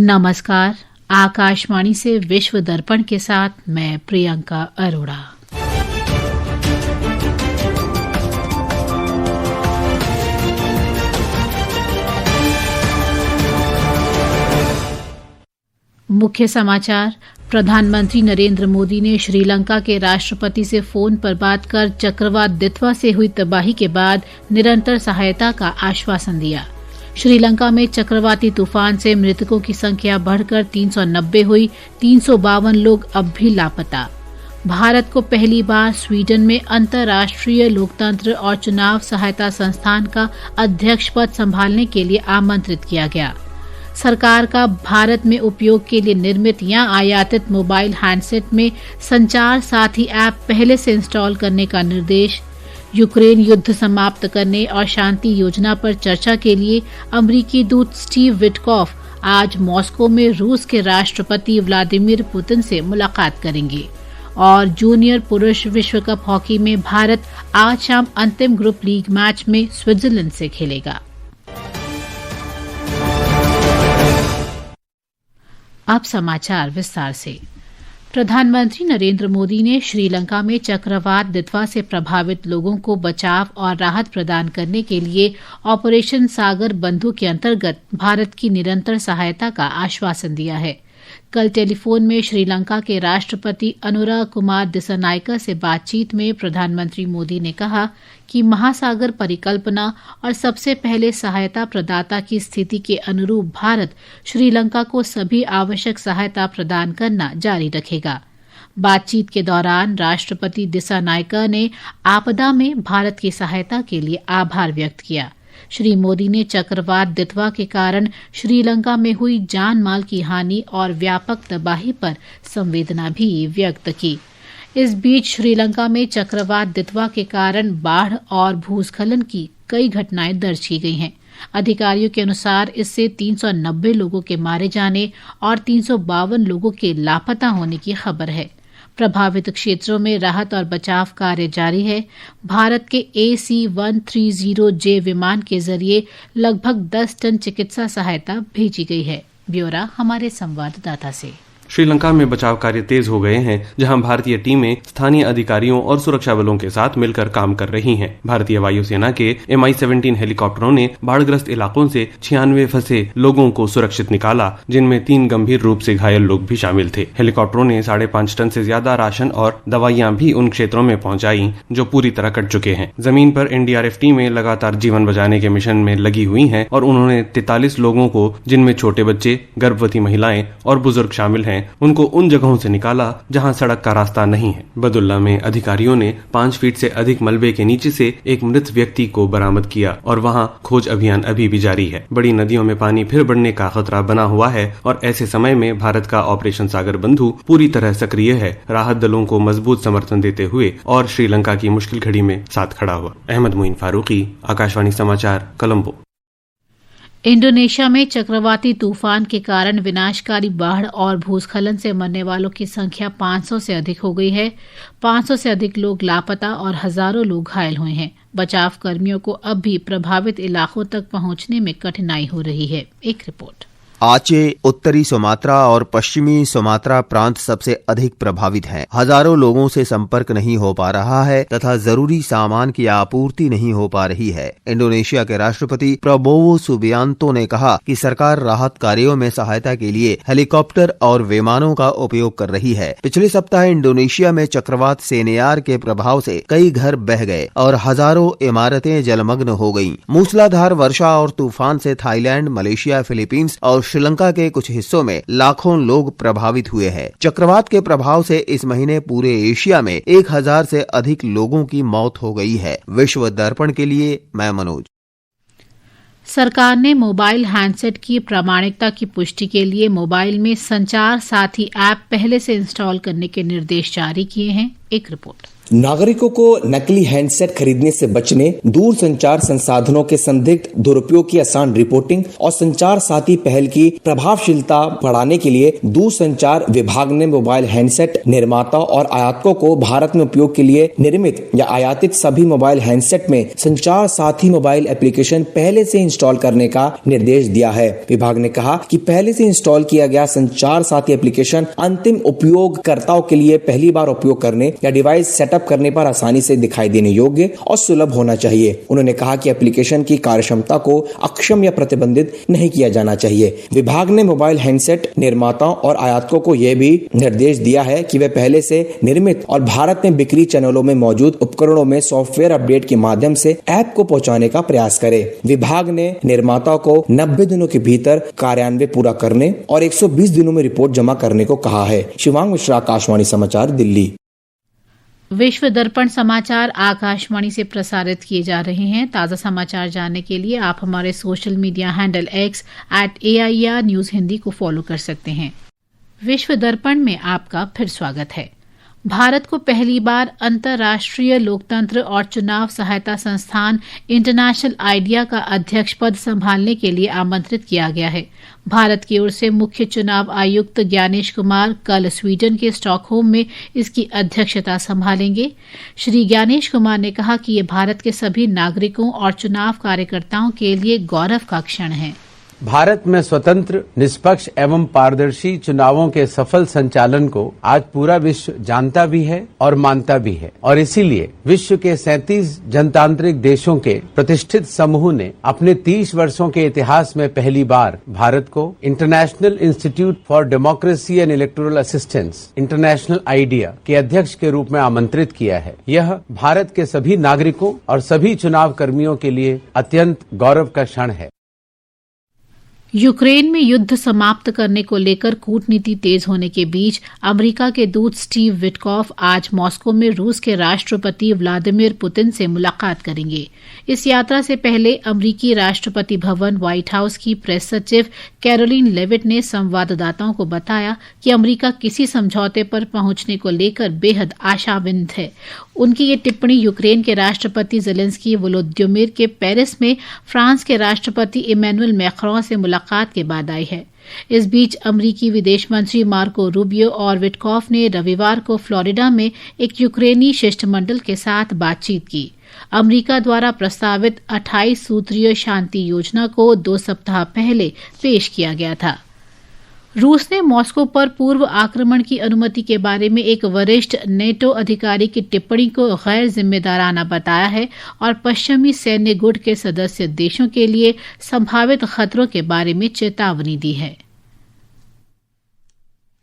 नमस्कार। आकाशवाणी से विश्व दर्पण के साथ मैं प्रियंका अरोड़ा। मुख्य समाचार। प्रधानमंत्री नरेंद्र मोदी ने श्रीलंका के राष्ट्रपति से फोन पर बात कर चक्रवात दितवा से हुई तबाही के बाद निरंतर सहायता का आश्वासन दिया। श्रीलंका में चक्रवाती तूफान से मृतकों की संख्या बढ़कर 390 हुई, 352 लोग अब भी लापता। भारत को पहली बार स्वीडन में अंतर्राष्ट्रीय लोकतंत्र और चुनाव सहायता संस्थान का अध्यक्ष पद संभालने के लिए आमंत्रित किया गया। सरकार का भारत में उपयोग के लिए निर्मित या आयातित मोबाइल हैंडसेट में संचार साथी ऐप पहले से इंस्टॉल करने का निर्देश। यूक्रेन युद्ध समाप्त करने और शांति योजना पर चर्चा के लिए अमेरिकी दूत स्टीव विटकॉफ आज मॉस्को में रूस के राष्ट्रपति व्लादिमीर पुतिन से मुलाकात करेंगे। और जूनियर पुरुष विश्व कप हॉकी में भारत आज शाम अंतिम ग्रुप लीग मैच में स्विट्जरलैंड से खेलेगा। अब समाचार विस्तार से। प्रधानमंत्री नरेंद्र मोदी ने श्रीलंका में चक्रवात दितवा से प्रभावित लोगों को बचाव और राहत प्रदान करने के लिए ऑपरेशन सागर बंधु के अंतर्गत भारत की निरंतर सहायता का आश्वासन दिया है। कल टेलीफोन में श्रीलंका के राष्ट्रपति अनुरा कुमार दिसानायका से बातचीत में प्रधानमंत्री मोदी ने कहा कि महासागर परिकल्पना और सबसे पहले सहायता प्रदाता की स्थिति के अनुरूप भारत श्रीलंका को सभी आवश्यक सहायता प्रदान करना जारी रखेगा। बातचीत के दौरान राष्ट्रपति दिसानायका ने आपदा में भारत की सहायता के लिए आभार व्यक्त किया। श्री मोदी ने चक्रवात दितवा के कारण श्रीलंका में हुई जान माल की हानि और व्यापक तबाही पर संवेदना भी व्यक्त की। इस बीच श्रीलंका में चक्रवात दितवा के कारण बाढ़ और भूस्खलन की कई घटनाएं दर्ज की गई हैं। अधिकारियों के अनुसार इससे 390 लोगों के मारे जाने और 352 लोगों के लापता होने की खबर है। प्रभावित क्षेत्रों में राहत और बचाव कार्य जारी है। भारत के AC-130J विमान के जरिए लगभग 10 टन चिकित्सा सहायता भेजी गई है। ब्यौरा हमारे संवाददाता से। श्रीलंका में बचाव कार्य तेज हो गए हैं, जहां भारतीय टीमें स्थानीय अधिकारियों और सुरक्षा बलों के साथ मिलकर काम कर रही हैं। भारतीय वायुसेना के MI-17 हेलीकॉप्टरों ने बाढ़ग्रस्त इलाकों से 96 फंसे लोगों को सुरक्षित निकाला, जिनमें 3 गंभीर रूप से घायल लोग भी शामिल थे। हेलीकॉप्टरों ने 5.5 टन से ज्यादा राशन और दवाइयां भी उन क्षेत्रों में पहुंचाई जो पूरी तरह कट चुके हैं। जमीन पर NDRF टीमें लगातार जीवन बचाने के मिशन में लगी हुई है और उन्होंने 43 लोगों को, जिनमें छोटे बच्चे, गर्भवती महिलाएं और बुजुर्ग शामिल हैं, उनको उन जगहों से निकाला जहां सड़क का रास्ता नहीं है। बदुल्ला में अधिकारियों ने 5 फीट से अधिक मलबे के नीचे से एक मृत व्यक्ति को बरामद किया और वहां खोज अभियान अभी भी जारी है। बड़ी नदियों में पानी फिर बढ़ने का खतरा बना हुआ है और ऐसे समय में भारत का ऑपरेशन सागर बंधु पूरी तरह सक्रिय है, राहत दलों को मजबूत समर्थन देते हुए और श्रीलंका की मुश्किल घड़ी में साथ खड़ा हुआ। अहमद मोइन फारूकी, आकाशवाणी समाचार, कोलंबो। इंडोनेशिया में चक्रवाती तूफान के कारण विनाशकारी बाढ़ और भूस्खलन से मरने वालों की संख्या 500 से अधिक हो गई है। 500 से अधिक लोग लापता और हजारों लोग घायल हुए हैं। बचाव कर्मियों को अब भी प्रभावित इलाकों तक पहुंचने में कठिनाई हो रही है। एक रिपोर्ट। आचे, उत्तरी सुमात्रा और पश्चिमी सुमात्रा प्रांत सबसे अधिक प्रभावित हैं। हजारों लोगों से संपर्क नहीं हो पा रहा है तथा जरूरी सामान की आपूर्ति नहीं हो पा रही है। इंडोनेशिया के राष्ट्रपति प्रबोवो सुबियांतो ने कहा कि सरकार राहत कार्यों में सहायता के लिए हेलीकॉप्टर और विमानों का उपयोग कर रही है। पिछले सप्ताह इंडोनेशिया में चक्रवात सेनेयार के प्रभाव से कई घर बह गए और हजारों इमारतें जलमग्न हो गयीं। मूसलाधार वर्षा और तूफान से थाईलैंड, मलेशिया, फिलीपींस और श्रीलंका के कुछ हिस्सों में लाखों लोग प्रभावित हुए हैं। चक्रवात के प्रभाव से इस महीने पूरे एशिया में 1000 से अधिक लोगों की मौत हो गई है। विश्व दर्पण के लिए मैं मनोज। सरकार ने मोबाइल हैंडसेट की प्रामाणिकता की पुष्टि के लिए मोबाइल में संचार साथी ऐप पहले से इंस्टॉल करने के निर्देश जारी किए हैं। एक रिपोर्ट। नागरिकों को नकली हैंडसेट खरीदने से बचने, दूर संचार संसाधनों के संदिग्ध दुरुपयोग की आसान रिपोर्टिंग और संचार साथी पहल की प्रभावशीलता बढ़ाने के लिए दूर संचार विभाग ने मोबाइल हैंडसेट निर्माता और आयातकों को भारत में उपयोग के लिए निर्मित या आयातित सभी मोबाइल हैंडसेट में संचार साथी मोबाइल एप्लीकेशन पहले से इंस्टॉल करने का निर्देश दिया है। विभाग ने कहा कि पहले से इंस्टॉल किया गया संचार साथी एप्लीकेशन अंतिम उपयोगकर्ताओं के लिए पहली बार उपयोग करने या डिवाइस सेटअप करने पर आसानी से दिखाई देने योग्य और सुलभ होना चाहिए। उन्होंने कहा कि एप्लीकेशन की कार्यक्षमता को अक्षम या प्रतिबंधित नहीं किया जाना चाहिए। विभाग ने मोबाइल हैंडसेट निर्माताओं और आयातकों को यह भी निर्देश दिया है कि वे पहले से निर्मित और भारत में बिक्री चैनलों में मौजूद उपकरणों में सॉफ्टवेयर अपडेट के माध्यम से ऐप को पहुंचाने का प्रयास करें। विभाग ने निर्माताओं को 90 दिनों के भीतर कार्यान्वयन पूरा करने और 120 दिनों में रिपोर्ट जमा करने को कहा है। शिवांग मिश्रा, आकाशवाणी समाचार, दिल्ली। विश्व दर्पण समाचार आकाशवाणी से प्रसारित किए जा रहे हैं। ताज़ा समाचार जानने के लिए आप हमारे social media handle X @AIR News Hindi को फॉलो कर सकते हैं। विश्व दर्पण में आपका फिर स्वागत है। भारत को पहली बार अंतर्राष्ट्रीय लोकतंत्र और चुनाव सहायता संस्थान इंटरनेशनल आइडिया का अध्यक्ष पद संभालने के लिए आमंत्रित किया गया है। भारत की ओर से मुख्य चुनाव आयुक्त ज्ञानेश कुमार कल स्वीडन के स्टॉकहोम में इसकी अध्यक्षता संभालेंगे। श्री ज्ञानेश कुमार ने कहा कि ये भारत के सभी नागरिकों और चुनाव कार्यकर्ताओं के लिए गौरव का क्षण है। भारत में स्वतंत्र, निष्पक्ष एवं पारदर्शी चुनावों के सफल संचालन को आज पूरा विश्व जानता भी है और मानता भी है, और इसीलिए विश्व के 37 जनतांत्रिक देशों के प्रतिष्ठित समूह ने अपने 30 वर्षों के इतिहास में पहली बार भारत को international institute for democracy and electoral assistance international idea के अध्यक्ष के रूप में आमंत्रित किया है। यह भारत के सभी नागरिकों और सभी चुनाव कर्मियों के लिए अत्यंत गौरव का क्षण है। यूक्रेन में युद्ध समाप्त करने को लेकर कूटनीति तेज होने के बीच अमेरिका के दूत स्टीव विटकॉफ आज मॉस्को में रूस के राष्ट्रपति व्लादिमीर पुतिन से मुलाकात करेंगे। इस यात्रा से पहले अमेरिकी राष्ट्रपति भवन व्हाइट हाउस की प्रेस सचिव कैरोलिन लेविट ने संवाददाताओं को बताया कि अमेरिका किसी समझौते पर पहुंचने को लेकर बेहद आशावादी है। उनकी ये टिप्पणी यूक्रेन के राष्ट्रपति जेलेंस्की वोलोदिमीर के पेरिस में फ्रांस के राष्ट्रपति इमैनुअल मैक्रों से मुलाकात के बाद आई है। इस बीच अमेरिकी विदेश मंत्री मार्को रूबियो और विटकॉफ ने रविवार को फ्लोरिडा में एक यूक्रेनी शिष्टमंडल के साथ बातचीत की। अमेरिका द्वारा प्रस्तावित 28 सूत्रीय शांति योजना को 2 सप्ताह पहले पेश किया गया था। रूस ने मॉस्को पर पूर्व आक्रमण की अनुमति के बारे में एक वरिष्ठ नेटो अधिकारी की टिप्पणी को गैर जिम्मेदाराना बताया है और पश्चिमी सैन्य गुट के सदस्य देशों के लिए संभावित खतरों के बारे में चेतावनी दी है।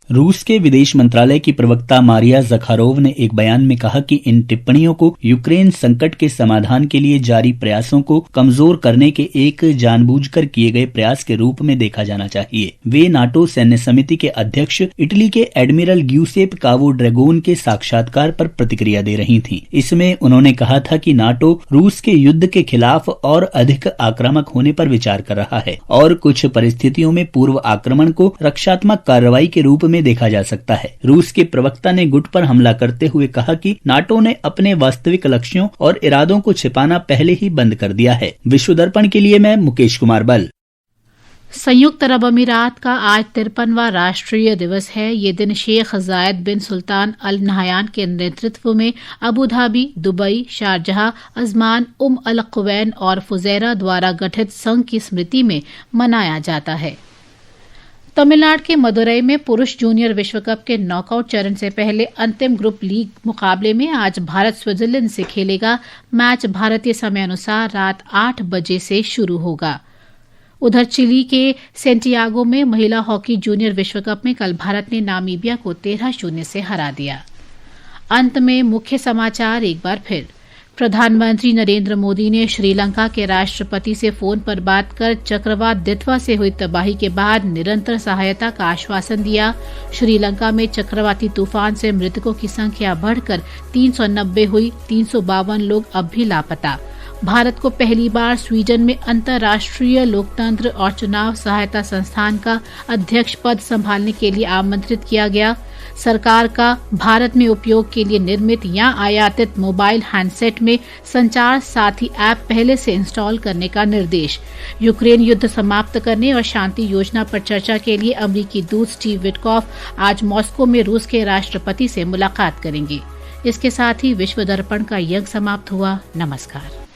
रूस के विदेश मंत्रालय की प्रवक्ता मारिया ज़खारोव ने एक बयान में कहा कि इन टिप्पणियों को यूक्रेन संकट के समाधान के लिए जारी प्रयासों को कमजोर करने के एक जानबूझकर किए गए प्रयास के रूप में देखा जाना चाहिए। वे नाटो सैन्य समिति के अध्यक्ष इटली के एडमिरल ग्यूसेप कावो ड्रैगोन के साक्षात्कार पर प्रतिक्रिया दे रही थीं। इसमें उन्होंने कहा था कि नाटो रूस के युद्ध के खिलाफ और अधिक आक्रामक होने पर विचार कर रहा है और कुछ परिस्थितियों में पूर्व आक्रमण को रक्षात्मक कार्रवाई के रूप में देखा जा सकता है। रूस के प्रवक्ता ने गुट पर हमला करते हुए कहा कि नाटो ने अपने वास्तविक लक्ष्यों और इरादों को छिपाना पहले ही बंद कर दिया है। विश्व दर्पण के लिए मैं मुकेश कुमार बल। संयुक्त अरब अमीरात का आज 53वां राष्ट्रीय दिवस है। ये दिन शेख जायद बिन सुल्तान अल नहयान के नेतृत्व में Abu Dhabi, Dubai, Sharjah, Ajman, Al Quwain और फुजैरा द्वारा गठित संघ की स्मृति में मनाया जाता है। तमिलनाडु के मदुरई में पुरुष जूनियर विश्व कप के नॉकआउट चरण से पहले अंतिम ग्रुप लीग मुकाबले में आज भारत स्विट्जरलैंड से खेलेगा। मैच भारतीय समय अनुसार रात 8 बजे से शुरू होगा। उधर चिली के सेंटियागो में महिला हॉकी जूनियर विश्व कप में कल भारत ने नामीबिया को 13-0 से हरा दिया। अंत में मुख्य समाचार एक बार फिर। प्रधानमंत्री नरेंद्र मोदी ने श्रीलंका के राष्ट्रपति से फोन पर बात कर चक्रवात दित्वा से हुई तबाही के बाद निरंतर सहायता का आश्वासन दिया। श्रीलंका में चक्रवाती तूफान से मृतकों की संख्या बढ़कर 390 हुई, 352 लोग अब भी लापता। भारत को पहली बार स्वीडन में अंतर्राष्ट्रीय लोकतंत्र और चुनाव सहायता संस्थान का अध्यक्ष पद संभालने के लिए आमंत्रित किया गया। सरकार का भारत में उपयोग के लिए निर्मित या आयातित मोबाइल हैंडसेट में संचार साथी ऐप पहले से इंस्टॉल करने का निर्देश। यूक्रेन युद्ध समाप्त करने और शांति योजना पर चर्चा के लिए अमेरिकी दूत स्टीव विटकॉफ आज मॉस्को में रूस के राष्ट्रपति से मुलाकात करेंगे। इसके साथ ही विश्व दर्पण का यज्ञ समाप्त हुआ। नमस्कार।